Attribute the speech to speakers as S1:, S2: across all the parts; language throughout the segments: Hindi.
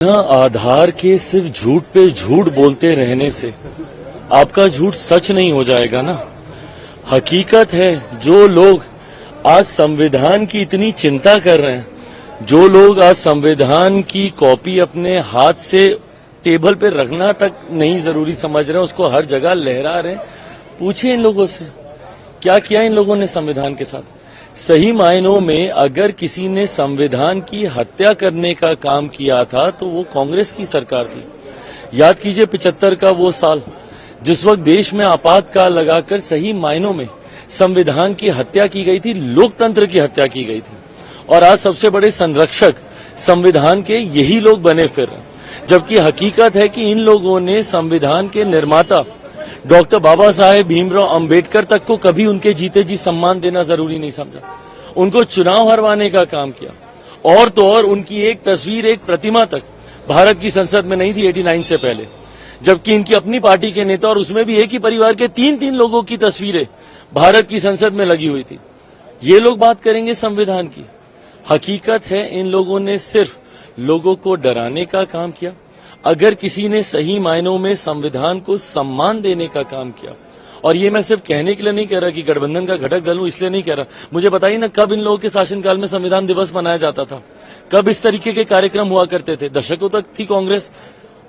S1: आधार के सिर्फ झूठ पे झूठ बोलते रहने से आपका झूठ सच नहीं हो जाएगा ना। हकीकत है, जो लोग आज संविधान की इतनी चिंता कर रहे हैं, जो लोग आज संविधान की कॉपी अपने हाथ से टेबल पे रखना तक नहीं जरूरी समझ रहे हैं, उसको हर जगह लहरा रहे हैं, पूछिए इन लोगों से क्या किया इन लोगों ने संविधान के साथ। सही मायनों में अगर किसी ने संविधान की हत्या करने का काम किया था तो वो कांग्रेस की सरकार थी। याद कीजिए 75 का वो साल जिस वक्त देश में आपातकाल लगाकर सही मायनों में संविधान की हत्या की गई थी, लोकतंत्र की हत्या की गई थी। और आज सबसे बड़े संरक्षक संविधान के यही लोग बने फिर रहे, जबकि हकीकत है कि इन लोगों ने संविधान के निर्माता डॉक्टर बाबा साहेब भीमराव अंबेडकर तक को कभी उनके जीते जी सम्मान देना जरूरी नहीं समझा। उनको चुनाव हरवाने का काम किया, और तो और उनकी एक तस्वीर, एक प्रतिमा तक भारत की संसद में नहीं थी 89 से पहले, जबकि इनकी अपनी पार्टी के नेता और उसमें भी एक ही परिवार के 3-3 लोगों की तस्वीरें भारत की संसद में लगी हुई थी। ये लोग बात करेंगे संविधान की। हकीकत है इन लोगों ने सिर्फ लोगों को डराने का काम किया। अगर किसी ने सही मायनों में संविधान को सम्मान देने का काम किया, और ये मैं सिर्फ कहने के लिए नहीं कह रहा कि गठबंधन का घटक दल हूं इसलिए नहीं कह रहा, मुझे बताइए ना कब इन लोगों के शासनकाल में संविधान दिवस मनाया जाता था, कब इस तरीके के कार्यक्रम हुआ करते थे। दशकों तक थी कांग्रेस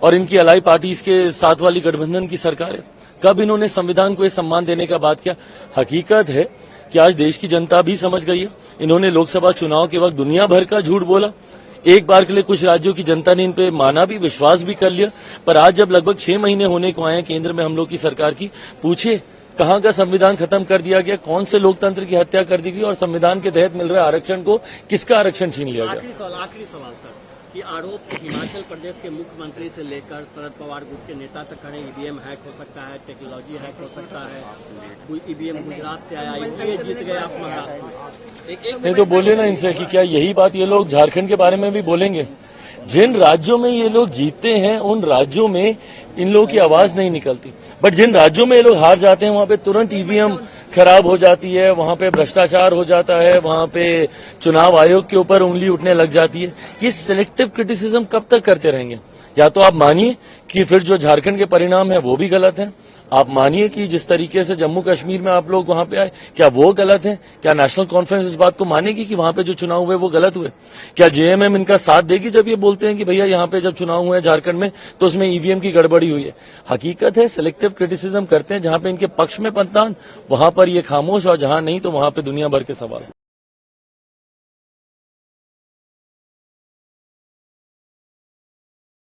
S1: और इनकी अलाई पार्टीज के साथ वाली गठबंधन की सरकारें, कब इन्होंने संविधान को सम्मान देने का बात किया। हकीकत है कि आज देश की जनता भी समझ गई है। इन्होंने लोकसभा चुनाव के वक्त दुनिया भर का झूठ बोला, एक बार के लिए कुछ राज्यों की जनता ने इन पे माना भी, विश्वास भी कर लिया, पर आज जब लगभग 6 महीने होने को आए हैं केंद्र में हम लोग की सरकार की, पूछे कहां का संविधान खत्म कर दिया गया, कौन से लोकतंत्र की हत्या कर दी गई, और संविधान के तहत मिल रहे आरक्षण को किसका आरक्षण छीन लिया गया।
S2: आखिरी सवाल सर, कि आरोप हिमाचल प्रदेश के मुख्यमंत्री से लेकर शरद पवार गुट के नेता तक खड़े, ईवीएम हैक हो सकता है, टेक्नोलॉजी हैक हो सकता है, कोई ईवीएम गुजरात से आया इसलिए जीत गए आप महाराष्ट्र में।
S1: नहीं तो बोले ना इनसे कि क्या यही बात ये लोग झारखंड के बारे में भी बोलेंगे। जिन राज्यों में ये लोग जीतते हैं उन राज्यों में इन लोगों की आवाज नहीं निकलती, बट जिन राज्यों में ये लोग हार जाते हैं वहां पे तुरंत ईवीएम खराब हो जाती है, वहां पे भ्रष्टाचार हो जाता है, वहां पे चुनाव आयोग के ऊपर उंगली उठने लग जाती है। ये सिलेक्टिव क्रिटिसिज्म कब तक करते रहेंगे। या तो आप मानिए कि फिर जो झारखंड के परिणाम है वो भी गलत है, आप मानिए कि जिस तरीके से जम्मू कश्मीर में आप लोग वहां पे आए क्या वो गलत है, क्या नेशनल कॉन्फ्रेंस इस बात को मानेगी कि वहां पे जो चुनाव हुए वो गलत हुए, क्या जेएमएम इनका साथ देगी जब ये बोलते हैं कि भैया यहाँ पे जब चुनाव हुए झारखंड में तो उसमें ईवीएम की गड़बड़ी हुई है। हकीकत है सिलेक्टिव क्रिटिसिज्म करते हैं, जहां पे इनके पक्ष में मतदान वहां पर ये खामोश, और जहां नहीं तो वहां पे दुनिया भर के सवाल।